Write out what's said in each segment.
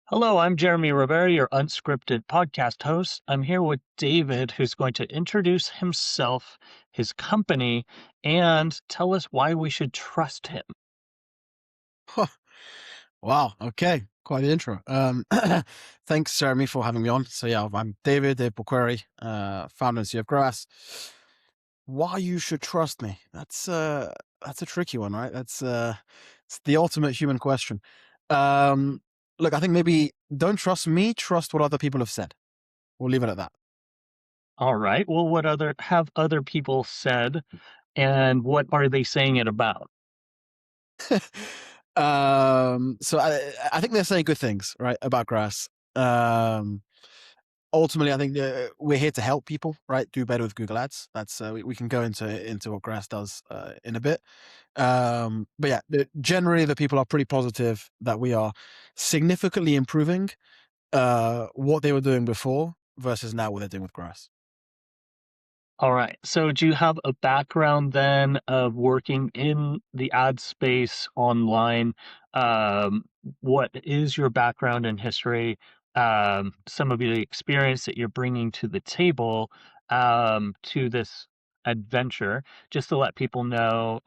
Hello, I'm Jeremy Rivera, your Unscripted Podcast host. I'm here with David, who's going to introduce himself, his company, and tell us why we should trust him. Huh. Wow. Okay. Quite the intro. Thanks, Jeremy, for having me on. So yeah, I'm David Pourquery, founder and CEO of Groas. Why you should trust me? That's a tricky one, right? It's the ultimate human question. Um, Look, I think maybe don't trust me, trust what other people have said. We'll leave it at that. All right. Well, what have other people said, and what are they saying it about? So I think they're saying good things, right, about Grass. Ultimately, I think we're here to help people, right, do better with Google Ads. That's we can go into what Grass does in a bit. But yeah, generally the people are pretty positive that we are significantly improving what they were doing before versus now what they're doing with Grass. All right. So, do you have a background then of working in the ad space online? Um, what is your background and history? Some of the experience that you're bringing to the table to this adventure, just to let people know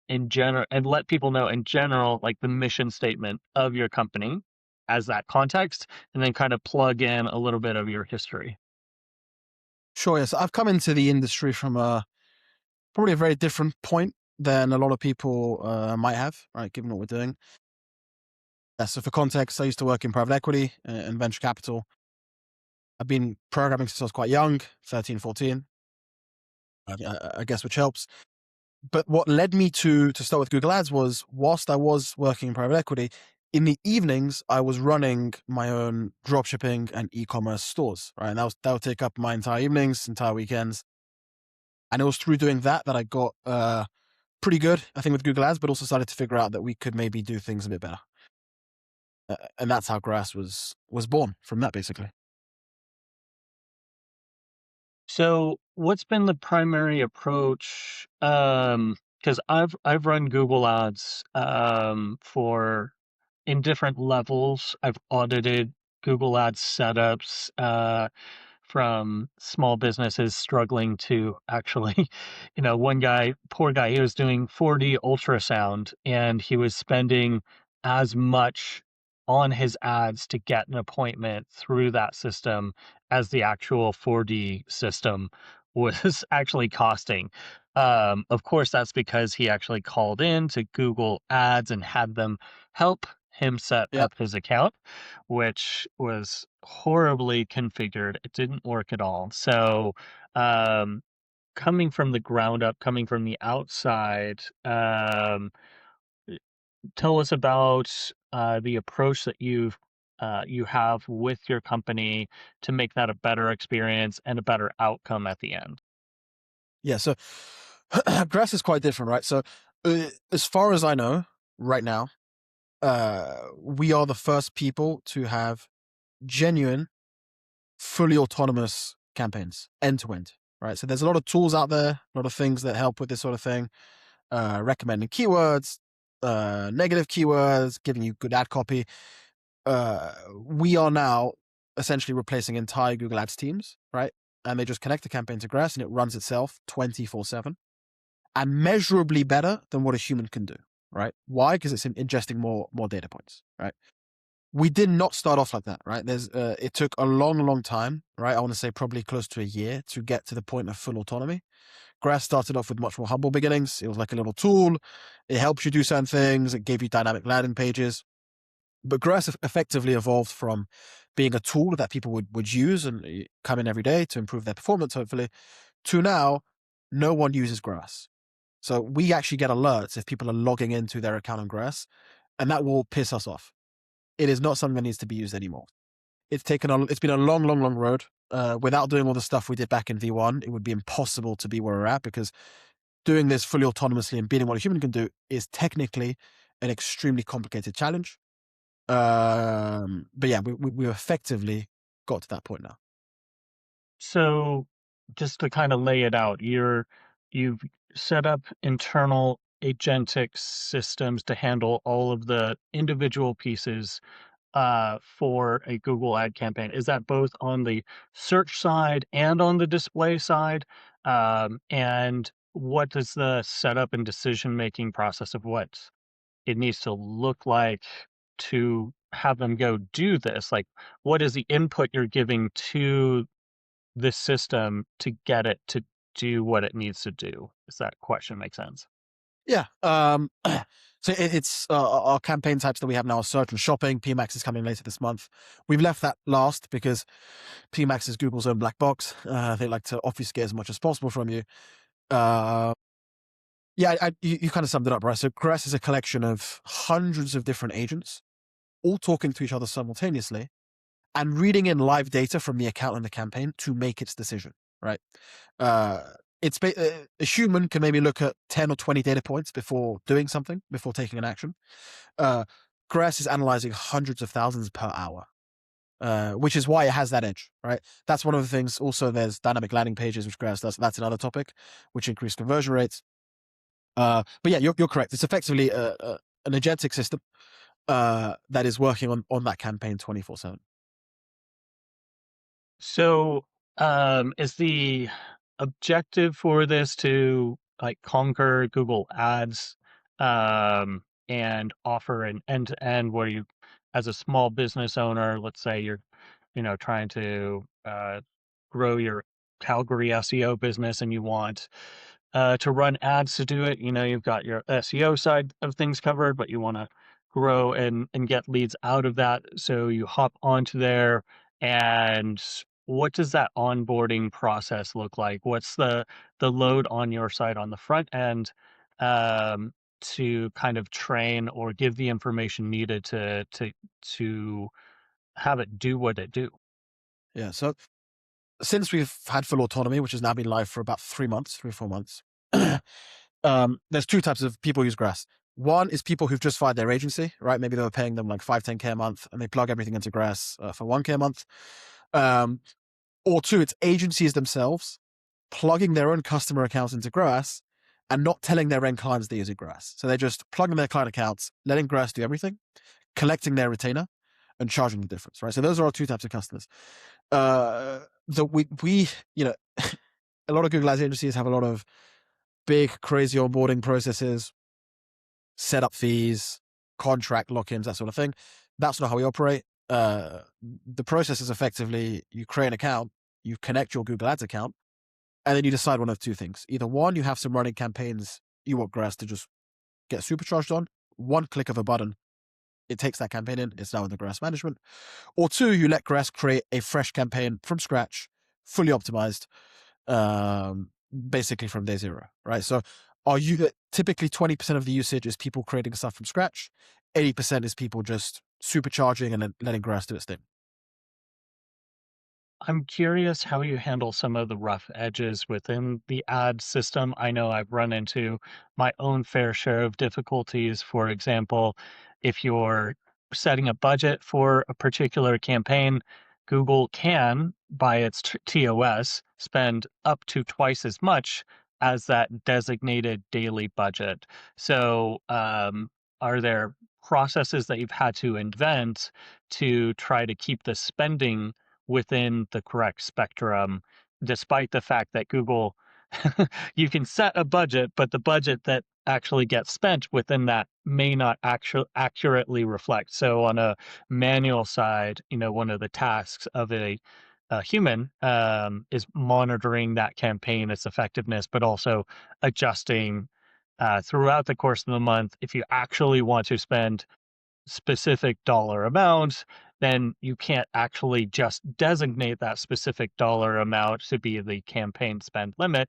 in general, and let people know in general, like the mission statement of your company as that context, and then kind of plug in a little bit of your history. Sure, yes. I've come into the industry from probably a very different point than a lot of people might have, right, given what we're doing. So for context, I used to work in private equity and venture capital. I've been programming since I was quite young, 13, 14, I guess, which helps. But what led me to start with Google Ads was whilst I was working in private equity, in the evenings, I was running my own dropshipping and e-commerce stores, right? And that would take up my entire evenings, entire weekends. And it was through doing that I got pretty good, I think, with Google Ads, but also started to figure out that we could maybe do things a bit better. And that's how Grass was born from that, basically. So, what's been the primary approach? Because I've run Google Ads for in different levels. I've audited Google Ads setups from small businesses struggling to actually, one guy, poor guy, he was doing 4D ultrasound and he was spending as much on his ads to get an appointment through that system as the actual 4D system was actually costing. Of course, that's because he actually called in to Google Ads and had them help him set Yeah. up his account, which was horribly configured. It didn't work at all. So, um, coming from the ground up, coming from the outside, tell us about the approach that you have with your company to make that a better experience and a better outcome at the end. Yeah. So Grass is quite different, right? So as far as I know right now, we are the first people to have genuine, fully autonomous campaigns end to end, right? So there's a lot of tools out there, a lot of things that help with this sort of thing, recommending keywords, negative keywords, giving you good ad copy. We are now essentially replacing entire Google Ads teams, right? And they just connect the campaign to Grass and it runs itself 24/7 and measurably better than what a human can do, right? Why? Because it's ingesting more data points, right? We did not start off like that, right? It took a long time, right? I want to say probably close to a year to get to the point of full autonomy. Grass started off with much more humble beginnings. It was like a little tool. It helps you do certain things. It gave you dynamic landing pages. But Grass effectively evolved from being a tool that people would use and come in every day to improve their performance, hopefully, to now no one uses Grass. So we actually get alerts if people are logging into their account on Grass, and that will piss us off. It is not something that needs to be used anymore. It's been a long road. Without doing all the stuff we did back in V1, it would be impossible to be where we're at because doing this fully autonomously and beating what a human can do is technically an extremely complicated challenge. But yeah, we effectively got to that point now. So, just to kind of lay it out, you've set up internal agentic systems to handle all of the individual pieces for a Google ad campaign? Is that both on the search side and on the display side? And what does the setup and decision making process of what it needs to look like to have them go do this? Like, what is the input you're giving to this system to get it to do what it needs to do? Does that question make sense? Yeah. So it's our campaign types that we have now are search and shopping. PMax is coming later this month. We've left that last because PMax is Google's own black box. They like to obfuscate as much as possible from you. Yeah, you kind of summed it up, right? So Groas is a collection of hundreds of different agents, all talking to each other simultaneously and reading in live data from the account and the campaign to make its decision, right? A human can maybe look at 10 or 20 data points before doing something, before taking an action. Groas is analyzing hundreds of thousands per hour, which is why it has that edge, right? That's one of the things. Also, there's dynamic landing pages, which Groas does. That's another topic, which increase conversion rates. But yeah, you're correct. It's effectively an agentic system that is working on that campaign 24/7. So, is the objective for this to like conquer Google Ads, and offer an end-to-end where you, as a small business owner, let's say you're, trying to grow your Calgary SEO business and you want to run ads to do it. You've got your SEO side of things covered, but you want to grow and get leads out of that. So you hop onto there, and what does that onboarding process look like? What's the load on your side on the front end, um, to kind of train or give the information needed to have it do what it do? Yeah. So since we've had full autonomy, which has now been live for about 3 or 4 months, there's two types of people who use Groas. One is people who've just fired their agency, right? Maybe they were paying them like 5, 10K a month and they plug everything into Groas for 1K a month. Or two, it's agencies themselves plugging their own customer accounts into Groas and not telling their end clients they're using Groas. So they're just plugging their client accounts, letting Groas do everything, collecting their retainer, and charging the difference, right? So those are our two types of customers. We a lot of Google Ads agencies have a lot of big, crazy onboarding processes, setup fees, contract lock-ins, that sort of thing. That's not how we operate. The process is effectively you create an account, you connect your Google Ads account, and then you decide one of two things. Either one, you have some running campaigns you want Groas to just get supercharged on. One click of a button, it takes that campaign in, it's now in the Groas management. Or two, you let Groas create a fresh campaign from scratch, fully optimized, basically from day zero, right? So typically 20% of the usage is people creating stuff from scratch. 80% is people just supercharging and then letting Groas do its thing. I'm curious how you handle some of the rough edges within the ad system. I know I've run into my own fair share of difficulties. For example, if you're setting a budget for a particular campaign, Google can, by its TOS, spend up to twice as much as that designated daily budget. So, are there processes that you've had to invent to try to keep the spending within the correct spectrum, despite the fact that Google, you can set a budget, but the budget that actually gets spent within that may not actually accurately reflect. So on a manual side, one of the tasks of a human, is monitoring that campaign, its effectiveness, but also adjusting throughout the course of the month. If you actually want to spend specific dollar amount, then you can't actually just designate that specific dollar amount to be the campaign spend limit.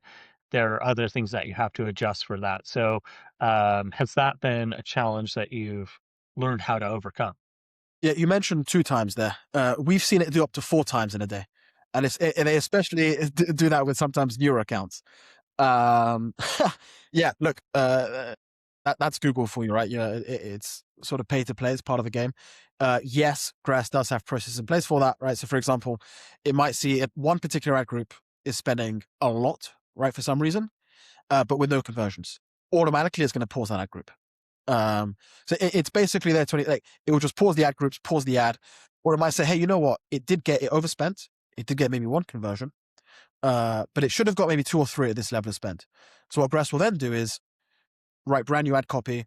There are other things that you have to adjust for that. So, has that been a challenge that you've learned how to overcome? Yeah, you mentioned 2 times there. We've seen it do up to 4 times in a day. And they especially do that with sometimes newer accounts. Um, yeah, look, that's Google for you, right? It's sort of pay to play. It's part of the game. Yes, Groas does have processes in place for that, right? So, for example, it might see one particular ad group is spending a lot, right, for some reason, but with no conversions. Automatically, it's going to pause that ad group. So it's basically there 20, like it will just pause the ad groups, pause the ad, or it might say, hey, you know what? It overspent. It did get maybe one conversion, but it should have got maybe 2 or 3 at this level of spend. So what Groas will then do is write brand new ad copy,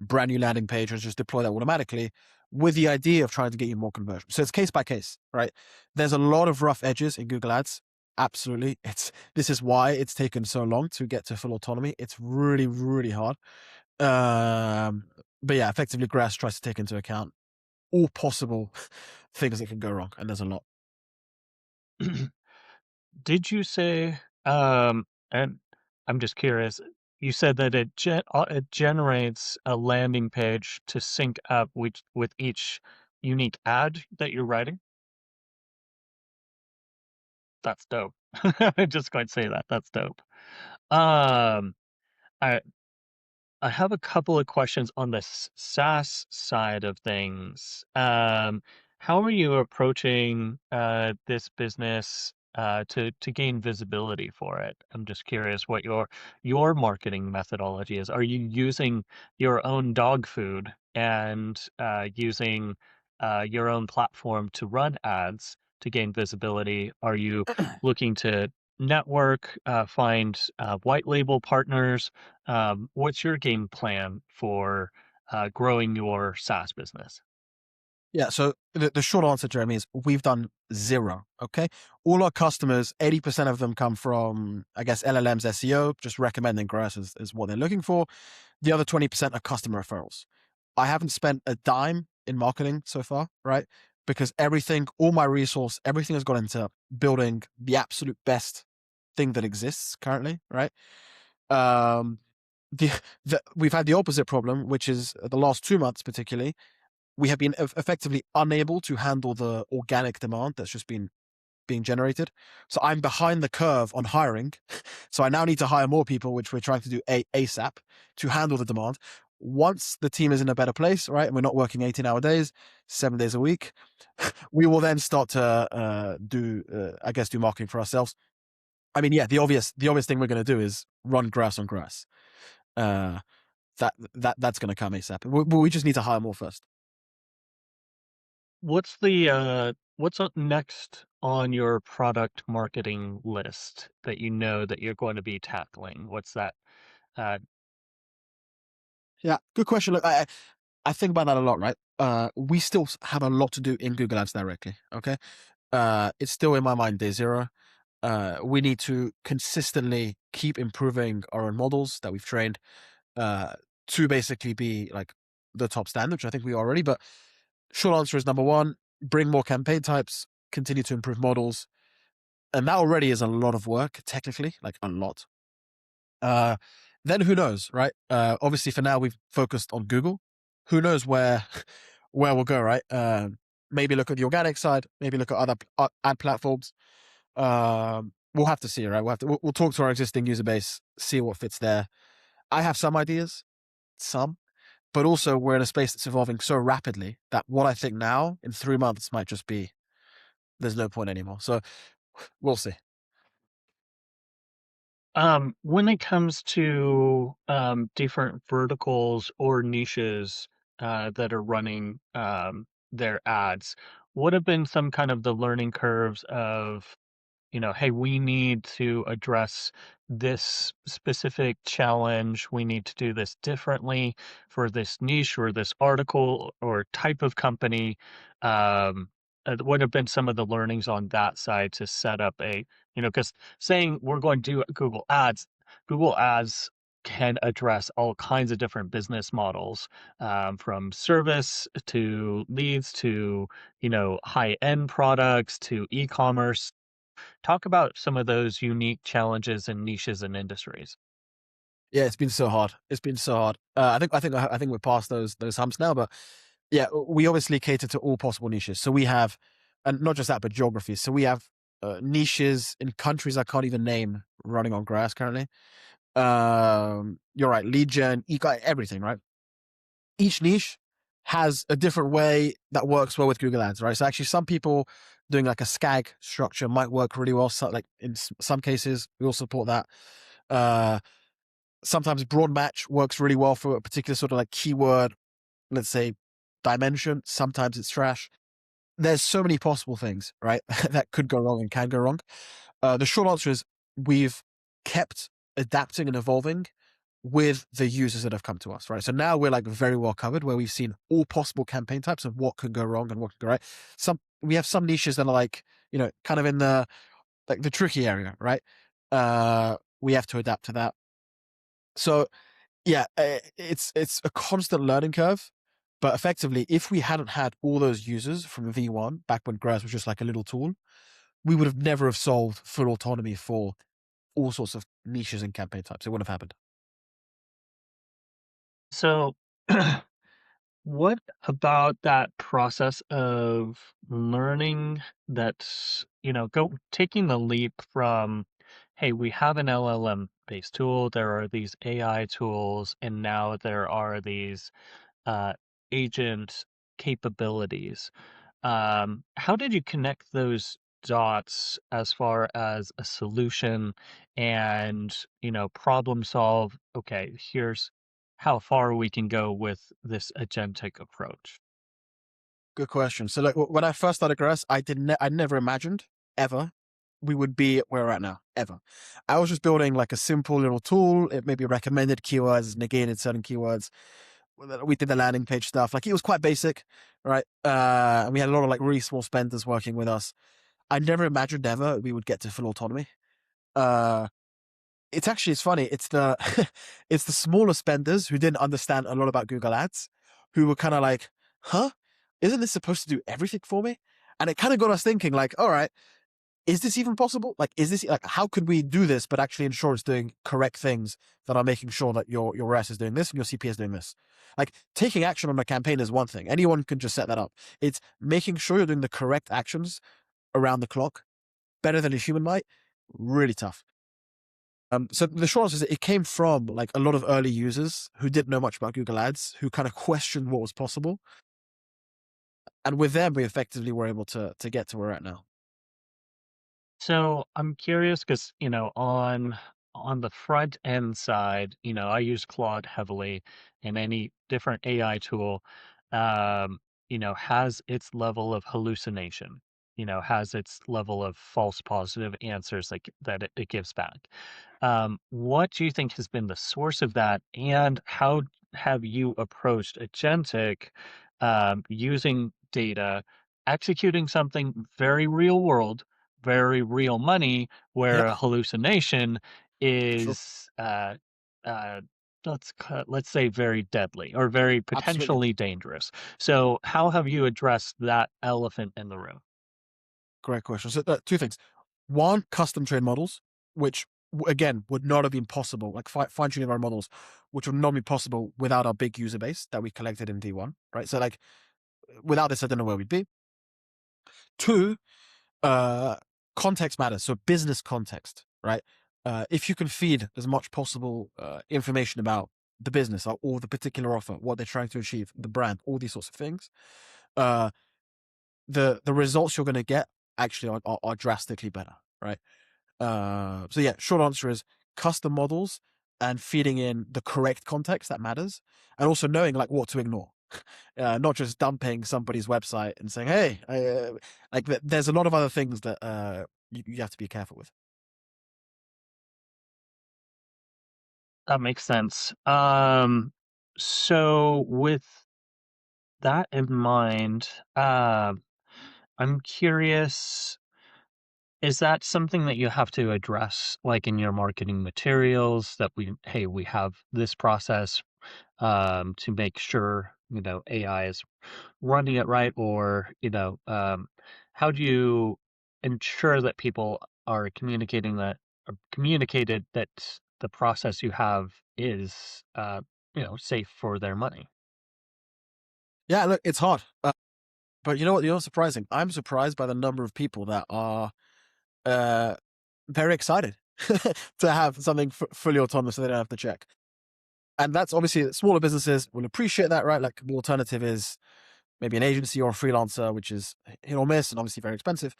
brand new landing page, and just deploy that automatically with the idea of trying to get you more conversion. So it's case by case, right? There's a lot of rough edges in Google Ads. Absolutely. This is why it's taken so long to get to full autonomy. It's really, really hard. But yeah, effectively Groas tries to take into account all possible things that can go wrong, and there's a lot. Did you say, and I'm just curious, you said that it generates a landing page to sync up with each unique ad that you're writing? That's dope. I'm just going to say that. That's dope. Um, I I have a couple of questions on the SaaS side of things. How are you approaching this business to gain visibility for it? I'm just curious what your marketing methodology is. Are you using your own dog food and using your own platform to run ads to gain visibility? Are you looking to network, find white label partners? What's your game plan for growing your SaaS business? Yeah, so the short answer, Jeremy, is we've done zero. Okay, all our customers, 80% of them come from, I guess, LLMs SEO, just recommending Groas as what they're looking for. The other 20% are customer referrals. I haven't spent a dime in marketing so far, right? Because all my resource, everything has gone into building the absolute best thing that exists currently, right? Um, the, we've had the opposite problem, which is the last 2 months, particularly, we have been effectively unable to handle the organic demand that's just been being generated. So I'm behind the curve on hiring. So I now need to hire more people, which we're trying to do ASAP to handle the demand. Once the team is in a better place, right, and we're not working 18-hour days, 7 days a week, we will then start to do marketing for ourselves. I mean, yeah, the obvious thing we're going to do is run Groas on Groas. Uh, that's going to come ASAP. We just need to hire more first. What's up next on your product marketing list that you know that you're going to be tackling? What's that? Uh, Yeah, good question. Look, I think about that a lot, right? We still have a lot to do in Google Ads directly. Okay. It's still in my mind day zero. We need to consistently keep improving our own models that we've trained, to basically be like the top standard, which I think we are already. But short answer is number one, bring more campaign types, continue to improve models. And that already is a lot of work, technically, like a lot. Uh, then who knows, right? Obviously, for now, we've focused on Google. Who knows where where we'll go, right? Maybe look at the organic side. Maybe look at other ad platforms. We'll have to see, right? We'll talk to our existing user base, see what fits there. I have some ideas, but also we're in a space that's evolving so rapidly that what I think now in 3 months might just be there's no point anymore. So we'll see. when it comes to different verticals or niches that are running their ads, what have been some kind of the learning curves of, hey, we need to address this specific challenge. We need to do this differently for this niche or this article or type of company. What have been some of the learnings on that side to set up because saying we're going to do Google Ads can address all kinds of different business models, from service to leads to, high-end products to e-commerce. Talk about some of those unique challenges and niches and industries. Yeah, it's been so hard. It's been so hard. I think we're past those humps now. But yeah, we obviously cater to all possible niches. So we have, and not just that, but geographies. So we have niches in countries I can't even name running on Groas currently. You're right, lead gen, everything, right? Each niche has a different way that works well with Google Ads, right? So actually, some people doing like a SCAG structure might work really well. So like in some cases, we all support that. Sometimes broad match works really well for a particular sort of like keyword, let's say dimension. Sometimes it's trash. There's so many possible things, right, that could go wrong and can go wrong. The short answer is we've kept adapting and evolving with the users that have come to us, right? So now we're like very well covered, where we've seen all possible campaign types of what could go wrong and what could go right. We have some niches that are like, kind of in the like the tricky area, right? We have to adapt to that. So yeah, it's a constant learning curve. But effectively, if we hadn't had all those users from V1 back when Groas was just like a little tool, we would have never have solved full autonomy for all sorts of niches and campaign types. It wouldn't have happened. So, what about that process of learning that, go taking the leap from, hey, we have an LLM based tool, there are these AI tools, and now there are these uh, agent capabilities. How did you connect those dots as far as a solution and, problem solve? Okay, here's how far we can go with this agentic approach. Good question. So, like, when I first started Groas, I never imagined ever we would be where we're at now. Ever. I was just building like a simple little tool. It maybe recommended keywords, negated certain keywords. We did the landing page stuff. Like, it was quite basic, right? And we had a lot of like really small spenders working with us. I never imagined ever we would get to full autonomy. Uh, it's funny. It's the it's the smaller spenders who didn't understand a lot about Google Ads, who were kind of like, "Huh, isn't this supposed to do everything for me?" And it kind of got us thinking, like, "All right, is this even possible? Like, is this like how could we do this, but actually ensure it's doing correct things that are making sure that your RS is doing this and your CP is doing this? Like, taking action on a campaign is one thing. Anyone can just set that up. It's making sure you're doing the correct actions around the clock, better than a human might. Really tough." So the short answer is that it came from like a lot of early users who didn't know much about Google Ads, who kind of questioned what was possible, and with them, we effectively were able to get to where we're at now. So I'm curious because, on the front end side, I use Claude heavily, and any different AI tool, um, has its level of hallucination, has its level of false positive answers like that it gives back. What do you think has been the source of that, and how have you approached agentic using data, executing something very real world, very real money, Yeah, where a hallucination sure, is, uh, let's say, very deadly or very absolutely. potentially dangerous. So, how have you addressed that elephant in the room? Great question. So two things. One, custom trained models, which again would not have been possible, like fine tuning our models, which would not be possible without our big user base that we collected in V1, right? So like without this, I don't know where we'd be. Two, uh, context matters. So business context, right? If you can feed as much possible information about the business or the particular offer, what they're trying to achieve, the brand, all these sorts of things, uh, the results you're going to get actually are drastically better, right? So yeah, short answer is custom models and feeding in the correct context that matters, and also knowing like what to ignore. Not just dumping somebody's website and saying, "Hey," there's a lot of other things that you have to be careful with. That makes sense. So with that in mind, I'm curious, is that something that you have to address, like in your marketing materials, that hey, we have this process to make sure, AI is running it right, or, how do you ensure that people are communicated that the process you have is, safe for their money? Yeah, look, it's hard, but you know what? You know what's surprising? I'm surprised by the number of people that are uh, very excited to have something fully autonomous, so they don't have to check. And that's obviously smaller businesses will appreciate that, right? Like the alternative is maybe an agency or a freelancer, which is hit or miss and obviously very expensive.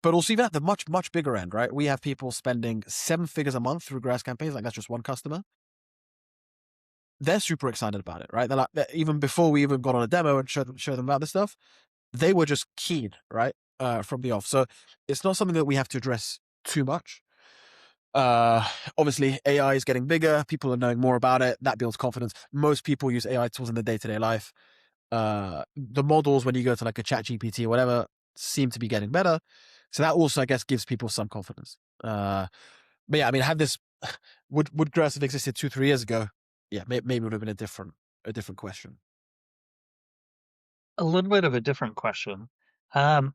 But also even at the much, much bigger end, right? We have people spending 7 figures a month through Groas campaigns. Like that's just one customer. They're super excited about it, right? They're like, even before we even got on a demo and showed them about this stuff, they were just keen, right? From the off. So it's not something that we have to address too much. Obviously AI is getting bigger. People are knowing more about it. That builds confidence. Most people use AI tools in their day-to-day life. The models, when you go to like a chat GPT or whatever, seem to be getting better. So that also, I guess, gives people some confidence. But yeah, I mean, had this, would Groas have existed 2-3 years ago? Yeah, maybe it would have been a different question. A little bit of a different question. Um,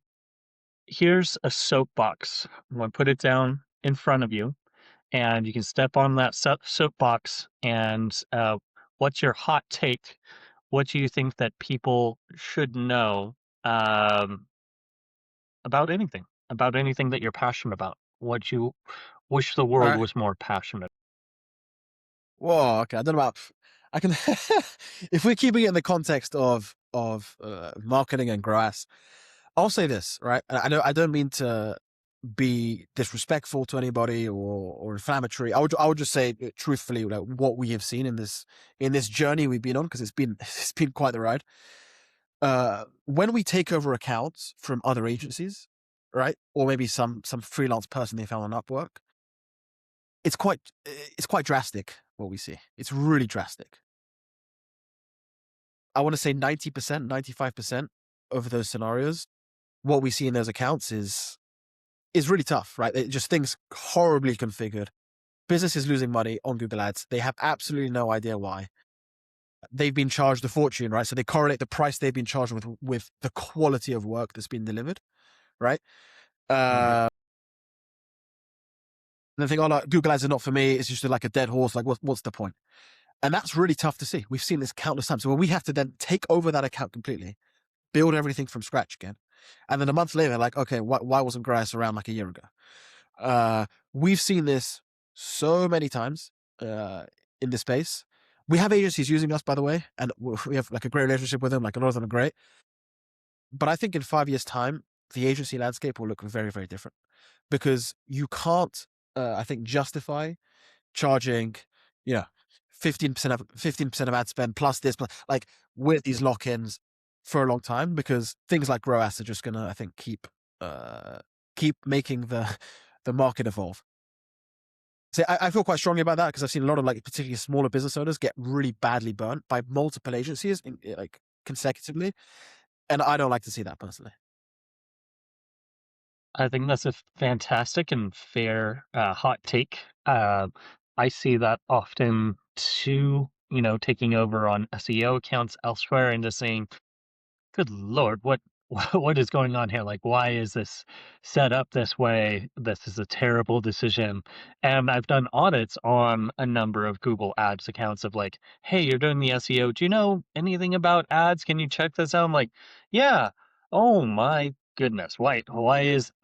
Here's a soapbox. I'm going to put it down in front of you, and you can step on that soapbox. And what's your hot take? What do you think that people should know um, about anything that you're passionate about? What you wish the All world right. was more passionate? Whoa. Okay. I don't know about. I can. If we're keeping it in the context of marketing and Groas, I'll say this, right? I don't mean to be disrespectful to anybody or inflammatory. I would just say truthfully, like, what we have seen in this journey we've been on, because it's been quite the ride. When we take over accounts from other agencies, right, or maybe some freelance person they found on Upwork, it's quite drastic what we see. It's really drastic. I want to say 90%, 95% of those scenarios, what we see in those accounts is really tough, right? It just things horribly configured. Businesses losing money on Google Ads. They have absolutely no idea why. They've been charged a fortune, right? So they correlate the price they've been charged with the quality of work that's been delivered, right? Mhm. And they think, oh, like, Google Ads are not for me. It's just like a dead horse. Like, what's the point? And that's really tough to see. We've seen this countless times. So when we have to then take over that account completely, build everything from scratch again, and then a month later, like, okay, why wasn't Groas around like a year ago? We've seen this so many times in this space. We have agencies using us, by the way, and we have like a great relationship with them. Like a lot of them are great. But I think in 5 years' time, the agency landscape will look very, very different because you can't, I think, justify charging, you know, 15% of ad spend plus this, like with these lock-ins for a long time, because things like Groas are just gonna, I think, keep making the market evolve. So I feel quite strongly about that because I've seen a lot of like particularly smaller business owners get really badly burnt by multiple agencies like consecutively, and I don't like to see that personally. I think that's a fantastic and fair hot take. I see that often too, taking over on SEO accounts elsewhere and just saying, good Lord, what what is going on here? Like, why is this set up this way? This is a terrible decision. And I've done audits on a number of Google Ads accounts of like, hey, you're doing the SEO. Do you know anything about ads? Can you check this out? I'm like, yeah. Oh my goodness. Why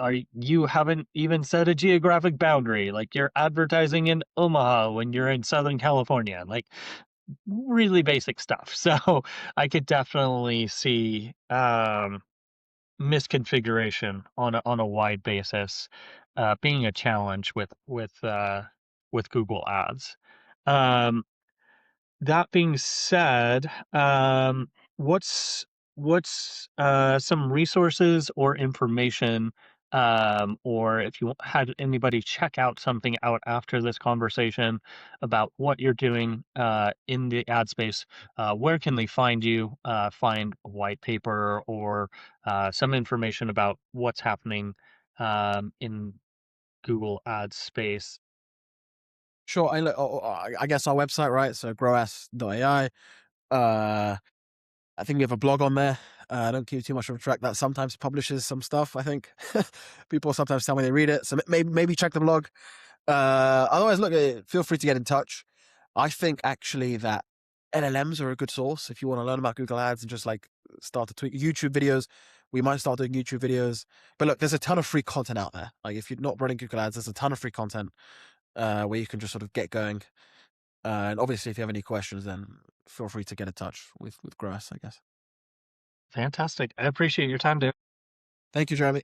are you haven't even set a geographic boundary? Like you're advertising in Omaha when you're in Southern California. Like really basic stuff. So I could definitely see misconfiguration on a wide basis being a challenge with Google Ads. Um, that being said, what's some resources or information, or if you had anybody check out something out after this conversation about what you're doing in the ad space, where can they find you? Find a white paper or some information about what's happening in Google Ads space. Sure, I guess our website, right? So groas.ai. I think we have a blog on there. I don't keep too much of a track. That sometimes publishes some stuff. I think people sometimes tell me they read it, so maybe check the blog. Otherwise, look, feel free to get in touch. I think actually that LLMs are a good source if you want to learn about Google Ads and just like start to tweak YouTube videos. We might start doing YouTube videos, but look, there's a ton of free content out there. Like if you're not running Google Ads, there's a ton of free content where you can just sort of get going. And obviously, if you have any questions, then feel free to get in touch with Groas, I guess. Fantastic. I appreciate your time, Dave. Thank you, Jeremy.